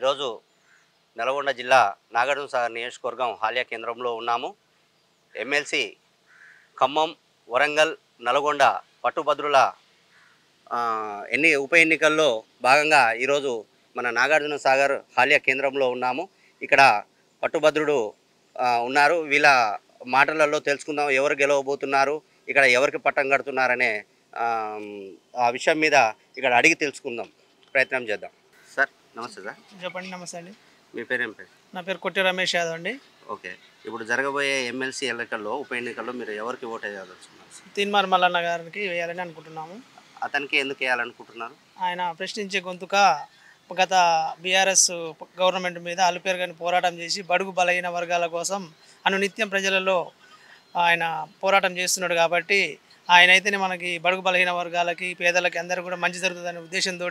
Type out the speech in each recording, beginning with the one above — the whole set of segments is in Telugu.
ఈరోజు నల్గొండ జిల్లా నాగార్జున సాగర్ నియోజకవర్గం హాలియా కేంద్రంలో ఉన్నాము. ఎమ్మెల్సీ ఖమ్మం, వరంగల్, నల్గొండ పట్టుభద్రుల ఉప ఎన్నికల్లో భాగంగా ఈరోజు మన నాగార్జున సాగర్ హాలియా కేంద్రంలో ఉన్నాము. ఇక్కడ పట్టుభద్రుడు ఉన్నారు. వీళ్ళ మాటలలో తెలుసుకుందాం ఎవరు గెలవబోతున్నారు, ఇక్కడ ఎవరికి పట్టం కడుతున్నారనే ఆ విషయం మీద ఇక్కడ అడిగి తెలుసుకుందాం ప్రయత్నం చేద్దాం. సార్ నమస్తే. సార్ చెప్పండి. నమస్తే అండి. మీ పేరేం పేరు? నా పేరు కొట్టి రమేష్ యాదవ్ అండి. ఓకే, ఇప్పుడు జరగబోయే ఎమ్మెల్సీ ఎన్నికల్లో ఉప ఎన్నికల్లో మీరు ఎవరికి ఓటు వేయాలనుకుంటున్నారు? తీన్మార్ మల్లన్న గారికి వేయాలని అనుకుంటున్నాము. అతనికి ఎందుకు వేయాలనుకుంటున్నారు? ఆయన ప్రశ్నించే గొంతుక గత బీఆర్ఎస్ గవర్నమెంట్ మీద అలుపేరుగాని పోరాటం చేసి బడుగు బలహీన వర్గాల కోసం అనునిత్యం ప్రజలలో ఆయన పోరాటం చేస్తున్నాడు. కాబట్టి ఆయన అయితేనే మనకి బడుగు బలహీన వర్గాలకి పేదలకి అందరూ కూడా మంచి జరుగుతుందనే ఉద్దేశంతో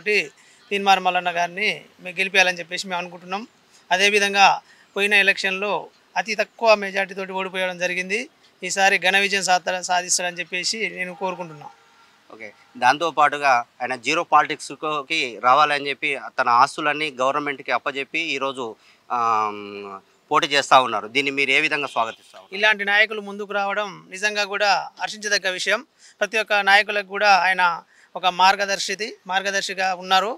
తీన్మార్ మల్లన్న గారిని మేము గెలిపేయాలని చెప్పేసి మేము అనుకుంటున్నాం. అదేవిధంగా పోయిన ఎలక్షన్లో అతి తక్కువ మెజార్టీతోటి ఓడిపోయడం జరిగింది. ఈసారి ఘన విజయం సాధిస్తాడని చెప్పేసి నేను కోరుకుంటున్నాను. ఓకే, దాంతోపాటుగా ఆయన జీరో పాలిటిక్స్కి రావాలని చెప్పి తన ఆస్తులన్నీ గవర్నమెంట్కి అప్పచెప్పి ఈరోజు పోటీ చేస్తూ ఉన్నారు. దీన్ని మీరు ఏ విధంగా స్వాగతిస్తారు? ఇలాంటి నాయకులు ముందుకు రావడం నిజంగా కూడా హర్షించదగ్గ విషయం. ప్రతి ఒక్క నాయకులకు కూడా ఆయన ఒక మార్గదర్శిగా ఉన్నారు.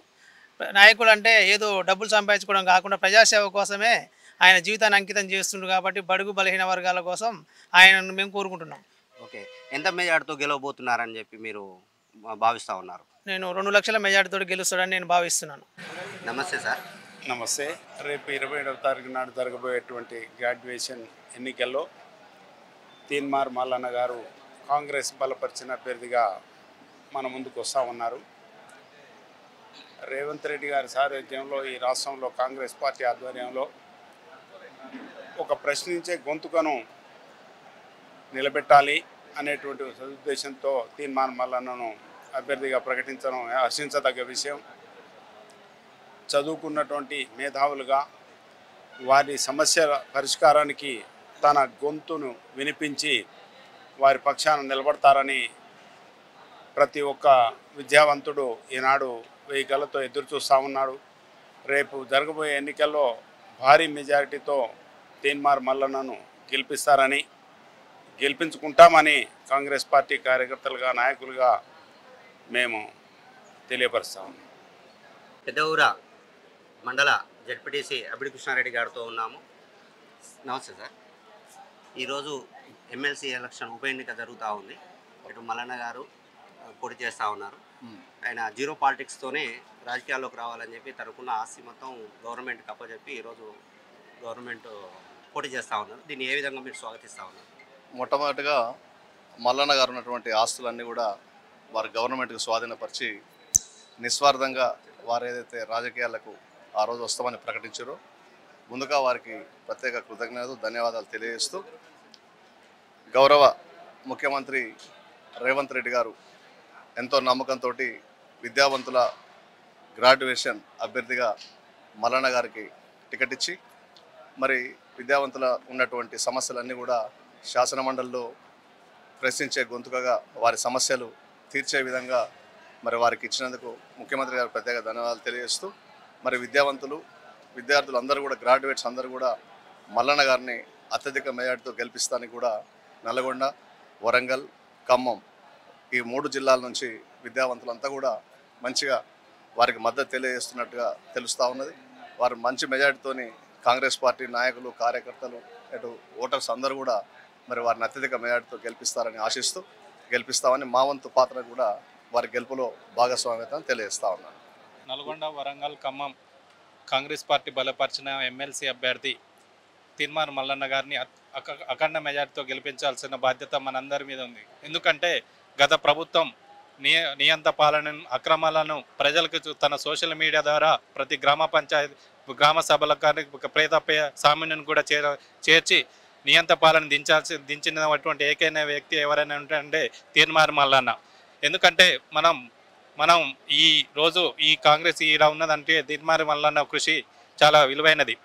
నాయకులు అంటే ఏదో డబ్బులు సంపాదించుకోవడం కాకుండా ప్రజాసేవ కోసమే ఆయన జీవితాన్ని అంకితం చేస్తుండ్రు. కాబట్టి బడుగు బలహీన వర్గాల కోసం ఆయనను మేము కోరుకుంటున్నాం. ఓకే, ఎంత మెజార్టీతో గెలవబోతున్నారని చెప్పి మీరు భావిస్తూ ఉన్నారు? నేను 2 లక్షల మెజార్టీతో గెలుస్తాడని నేను భావిస్తున్నాను. నమస్తే సార్. నమస్తే. రేపు 27వ తారీఖు నాడు జరగబోయేటువంటి గ్రాడ్యుయేషన్ ఎన్నికల్లో తీన్మార్ మల్లన్న గారు కాంగ్రెస్ బలపరిచిన అభ్యర్థిగా మన ముందుకు వస్తూ ఉన్నారు. రేవంత్ రెడ్డి గారి సారథ్యంలో ఈ రాష్ట్రంలో కాంగ్రెస్ పార్టీ ఆధ్వర్యంలో ఒక ప్రశ్నించే గొంతుకను నిలబెట్టాలి అనేటువంటి సదుద్దేశంతో తీన్మార్ మల్లన్నను అభ్యర్థిగా ప్రకటించడం హర్షించదగ్గ విషయం. చదువుకున్నటువంటి మేధావులుగా వారి సమస్యల పరిష్కారానికి తన గొంతును వినిపించి వారి పక్షాన నిలబడతారని ప్రతి ఒక్క విద్యావంతుడు ఈనాడు 1000 కళ్ళతో ఎదురు చూస్తూ ఉన్నాడు. రేపు జరగబోయే ఎన్నికల్లో భారీ మెజారిటీతో తీన్మార్ మల్లన్నను గెలిపించుకుంటామని కాంగ్రెస్ పార్టీ కార్యకర్తలుగా నాయకులుగా మేము తెలియపరుస్తా ఉన్నాం. పెద్దఊర మండల జడ్పీటీసీ అభిడి కృష్ణారెడ్డి గారితో ఉన్నాము. నమస్తే సార్. ఈరోజు ఎమ్మెల్సీ ఎలక్షన్ ఉప ఎన్నిక జరుగుతూ ఉంది. ఇటు మల్లన్న గారు పోటీ చేస్తూ ఉన్నారు. ఆయన జీరో పాలిటిక్స్తోనే రాజకీయాల్లోకి రావాలని చెప్పి తనకున్న ఆస్తి మొత్తం గవర్నమెంట్కి అప్పచెప్పి ఈరోజు గవర్నమెంట్ పోటీ చేస్తూ ఉన్నారు. దీన్ని ఏ విధంగా మీరు స్వాగతిస్తూ ఉన్నారు? మొట్టమొదటిగా మల్లన్న గారు ఉన్నటువంటి ఆస్తులన్నీ కూడా వారు గవర్నమెంట్కి స్వాధీనపరిచి నిస్వార్థంగా వారు ఏదైతే రాజకీయాలకు ఆ రోజు వస్తామని ప్రకటించారో ముందుగా వారికి ప్రత్యేక కృతజ్ఞతలు ధన్యవాదాలు తెలియజేస్తూ, గౌరవ ముఖ్యమంత్రి రేవంత్ రెడ్డి గారు ఎంతో నమ్మకంతో విద్యావంతుల గ్రాడ్యుయేషన్ అభ్యర్థిగా మల్లన్న గారికి టికెట్ ఇచ్చి మరి విద్యావంతుల ఉన్నటువంటి సమస్యలన్నీ కూడా శాసనమండలిలో ప్రశ్నించే గొంతుకగా వారి సమస్యలు తీర్చే విధంగా మరి వారికి ఇచ్చినందుకు ముఖ్యమంత్రి గారు ప్రత్యేక ధన్యవాదాలు తెలియజేస్తూ, మరి విద్యార్థులు అందరూ కూడా గ్రాడ్యుయేట్స్ అందరూ కూడా మల్లన్న గారిని అత్యధిక మెజార్టీతో గెలిపిస్తానికి కూడా నల్గొండ, వరంగల్, ఖమ్మం ఈ 3 జిల్లాల నుంచి విద్యావంతులంతా కూడా మంచిగా వారికి మద్దతు తెలియజేస్తున్నట్టుగా తెలుస్తూ ఉన్నది. వారు మంచి మెజార్టీతోని కాంగ్రెస్ పార్టీ నాయకులు, కార్యకర్తలు, అటు ఓటర్స్ అందరూ కూడా మరి వారిని అత్యధిక మెజార్టీతో గెలిపిస్తారని ఆశిస్తూ గెలిపిస్తామని మా వంతు పాత్ర కూడా వారి గెలుపులో భాగస్వామ్యతను తెలియజేస్తా ఉన్నాను. నల్గొండ, వరంగల్, ఖమ్మం కాంగ్రెస్ పార్టీ బలపరిచిన ఎమ్మెల్సీ అభ్యర్థి తీన్మార్ మల్లన్న గారిని అఖండ మెజార్టీతో గెలిపించాల్సిన బాధ్యత మనందరి మీద ఉంది. ఎందుకంటే గత ప్రభుత్వం నియంత పాలన అక్రమాలను ప్రజలకు తన సోషల్ మీడియా ద్వారా ప్రతి గ్రామ సభలకు ప్రేత సామాన్యుని కూడా చేర్చి నియంత పాలన దించినటువంటి ఏకైన వ్యక్తి ఎవరైనా ఉంటే తీన్మార్ మల్లన్న. ఎందుకంటే మనం ఈ రోజు ఈ కాంగ్రెస్ ఇలా ఉన్నదంటే తీన్మార్ మల్లన్న కృషి చాలా విలువైనది.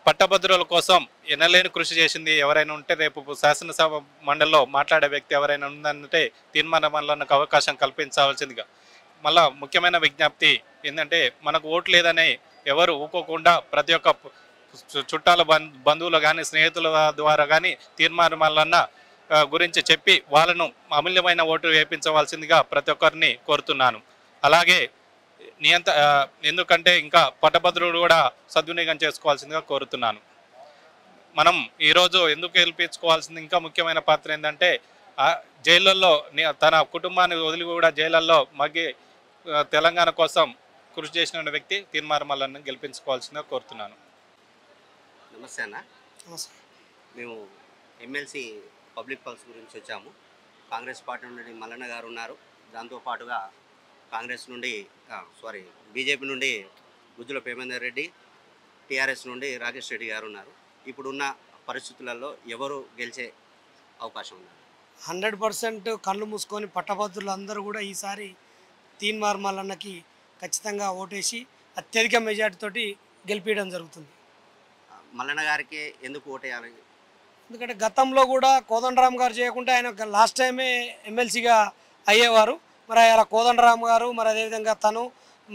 పట్టభద్రుల కోసం ఎనలేని కృషి చేసింది ఎవరైనా ఉంటే రేపు శాసనసభ మండలిలో మాట్లాడే వ్యక్తి ఎవరైనా ఉందంటే తీన్మార్ మల్లన్నకు అవకాశం కల్పించవలసిందిగా. మళ్ళా ముఖ్యమైన విజ్ఞప్తి ఏంటంటే మనకు ఓటు లేదని ఎవరు ఊకోకుండా ప్రతి ఒక్క చుట్టాల బంధువులు కానీ స్నేహితుల ద్వారా కానీ తీర్మానం మల్లన్న గురించి చెప్పి వాళ్ళను అమూల్యమైన ఓటు వేయించవలసిందిగా ప్రతి ఒక్కరిని కోరుతున్నాను. అలాగే ఎందుకంటే ఇంకా పట్టభద్రులు కూడా సద్వినియోగం చేసుకోవాల్సిందిగా కోరుతున్నాను. మనం ఈరోజు ఎందుకు గెలిపించుకోవాల్సింది ఇంకా ముఖ్యమైన పాత్ర ఏంటంటే జైళ్ళల్లో తన కుటుంబాన్ని వదిలి కూడా జైళ్ళల్లో మగ్గి తెలంగాణ కోసం కృషి చేసిన వ్యక్తి తీర్మానం మల్లన్న గెలిపించుకోవాల్సిందిగా కోరుతున్నాను. నమస్తే అన్న. మేము ఎమ్మెల్సీ పబ్లిక్ పల్స్ గురించి వచ్చాము. కాంగ్రెస్ పార్టీ నుండి మల్లన్న గారు ఉన్నారు. దాంతోపాటుగా బీజేపీ నుండి గుజ్జుల ప్రేమేందర్ రెడ్డి, టీఆర్ఎస్ నుండి రాకేష్ రెడ్డి గారు ఉన్నారు. ఇప్పుడున్న పరిస్థితులలో ఎవరు గెలిచే అవకాశం ఉంది? 100% కళ్ళు మూసుకొని పట్టభద్రులు అందరూ కూడా ఈసారి తీన్మార్ మల్లన్నకి ఖచ్చితంగా ఓటేసి అత్యధిక మెజార్టీతోటి గెలిపించడం జరుగుతుంది. మల్లన్న గారికి ఎందుకు ఓటేయాలి? ఎందుకంటే గతంలో కూడా కోదండరామ్ గారు చేయకుండా ఆయన లాస్ట్ టైమే ఎమ్మెల్సీగా అయ్యేవారు. మరి అలా కోదండరామ్ గారు మరి అదేవిధంగా తను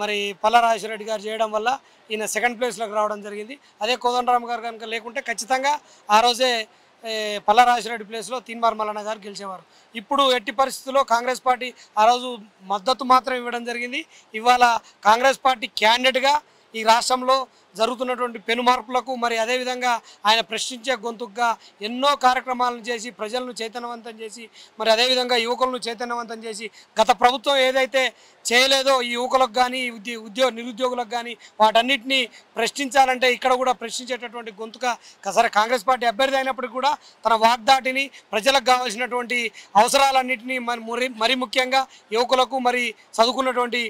మరి పల్లా రాజేశ్వరరెడ్డి గారు చేయడం వల్ల ఈయన సెకండ్ ప్లేస్లోకి రావడం జరిగింది. అదే కోదండరామ్ గారు కనుక లేకుంటే ఖచ్చితంగా ఆ రోజే పల్లా రాజేశ్వరరెడ్డి ప్లేస్లో తీన్మార్ మల్లన్న గారు గెలిచేవారు. ఇప్పుడు ఎట్టి పరిస్థితుల్లో కాంగ్రెస్ పార్టీ ఆ రోజు మద్దతు మాత్రం ఇవ్వడం జరిగింది. ఇవాళ కాంగ్రెస్ పార్టీ క్యాండిడేట్గా ఈ రాష్ట్రంలో జరుగుతున్నటువంటి పెను మార్పులకు మరి అదేవిధంగా ఆయన ప్రశ్నించే గొంతుగా ఎన్నో కార్యక్రమాలను చేసి ప్రజలను చైతన్యవంతం చేసి మరి అదేవిధంగా యువకులను చైతన్యవంతం చేసి గత ప్రభుత్వం ఏదైతే చేయలేదో ఈ యువకులకు కానీ నిరుద్యోగులకు కానీ వాటన్నిటినీ ప్రశ్నించాలంటే ఇక్కడ కూడా ప్రశ్నించేటటువంటి గొంతుగా సరే కాంగ్రెస్ పార్టీ అభ్యర్థి అయినప్పటికీ కూడా తన వాగ్దాటిని ప్రజలకు కావాల్సినటువంటి అవసరాలన్నింటినీ మరి ముఖ్యంగా యువకులకు మరి చదువుకున్నటువంటి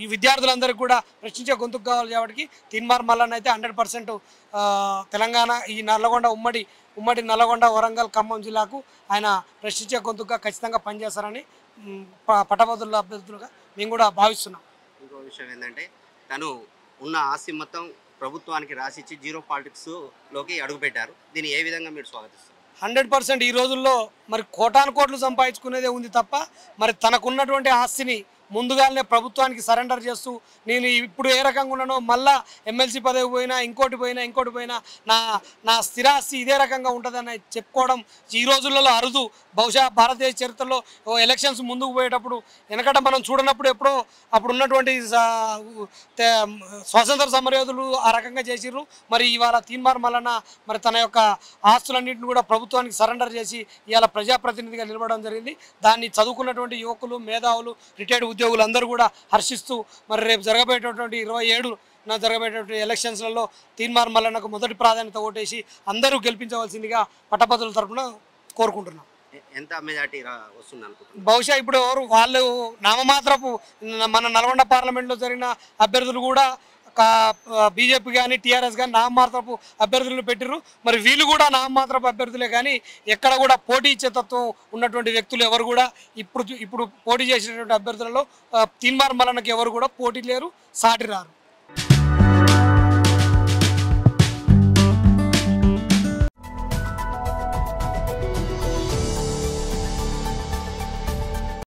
ఈ విద్యార్థులందరికీ కూడా ప్రశ్నించే గొంతుకు కావాలి కాబట్టి తీన్మార్ మల్లన్న అయితే 100% తెలంగాణ ఈ నల్లగొండ ఉమ్మడి నల్లగొండ వరంగల్ ఖమ్మం జిల్లాకు ఆయన ప్రశ్నించే గొంతుగా ఖచ్చితంగా పనిచేస్తారని పట్టభద్రుల అభ్యర్థులుగా మేము కూడా భావిస్తున్నాం. ఇంకో విషయం ఏంటంటే తను ఉన్న ఆస్తి మొత్తం ప్రభుత్వానికి రాసిచ్చి జీరో పాలిటిక్స్లోకి అడుగుపెట్టారు. దీన్ని ఏ విధంగా మీరు స్వాగతిస్తారు? 100% ఈ రోజుల్లో మరి కోటాను కోట్లు సంపాదించుకునేదే ఉంది తప్ప మరి తనకున్నటువంటి ఆస్తిని ముందుగానే ప్రభుత్వానికి సరెండర్ చేస్తూ నేను ఇప్పుడు ఏ రకంగా ఉన్నానో మళ్ళా ఎమ్మెల్సీ పదవి పోయినా ఇంకోటి పోయినా నా స్థిరాస్తి ఇదే రకంగా ఉంటుందని చెప్పుకోవడం ఈ రోజులలో అరుదు. బహుశా భారతదేశ చరిత్రలో ఎలక్షన్స్ ముందుకు పోయేటప్పుడు వెనకట మనం చూడనప్పుడు ఎప్పుడో అప్పుడు ఉన్నటువంటి స్వాతంత్ర సమరయోధులు ఆ రకంగా చేసిర్రు. మరి ఇవాళ తీన్మార్ మల్లన్న మరి తన యొక్క ఆస్తులన్నింటిని కూడా ప్రభుత్వానికి సరెండర్ చేసి ఇవాళ ప్రజాప్రతినిధిగా నిలబడడం జరిగింది. దాన్ని చదువుకున్నటువంటి యువకులు, మేధావులు, రిటైర్డ్ ఉద్యోగులందరూ కూడా హర్షిస్తూ మరి రేపు జరగబోయేటటువంటి 27న జరగబోయేటటువంటి ఎలక్షన్స్లలో తీన్మార్ మల్లన్నకు మొదటి ప్రాధాన్యత ఓటేసి అందరూ గెలిపించవలసిందిగా పట్టభద్రుల తరఫున కోరుకుంటున్నాం. ఎంత మెజార్టీ వస్తుంది అనుకుంటున్నారు? బహుశా ఇప్పుడు వాళ్ళు నామమాత్రపు మన నల్గొండ పార్లమెంట్లో జరిగిన అభ్యర్థులు కూడా బీజేపీ కానీ టీఆర్ఎస్ కానీ నామమాత్రపు అభ్యర్థులను పెట్టిర్రు. మరి వీళ్ళు కూడా నామమాత్రపు అభ్యర్థులే కానీ ఎక్కడ కూడా పోటీ ఇచ్చే తత్వం ఉన్నటువంటి వ్యక్తులు ఎవరు కూడా ఇప్పుడు పోటీ చేసినటువంటి అభ్యర్థులలో తీన్మార్ మల్లన్నకి ఎవరు కూడా పోటీ లేరు, సాటి రారు.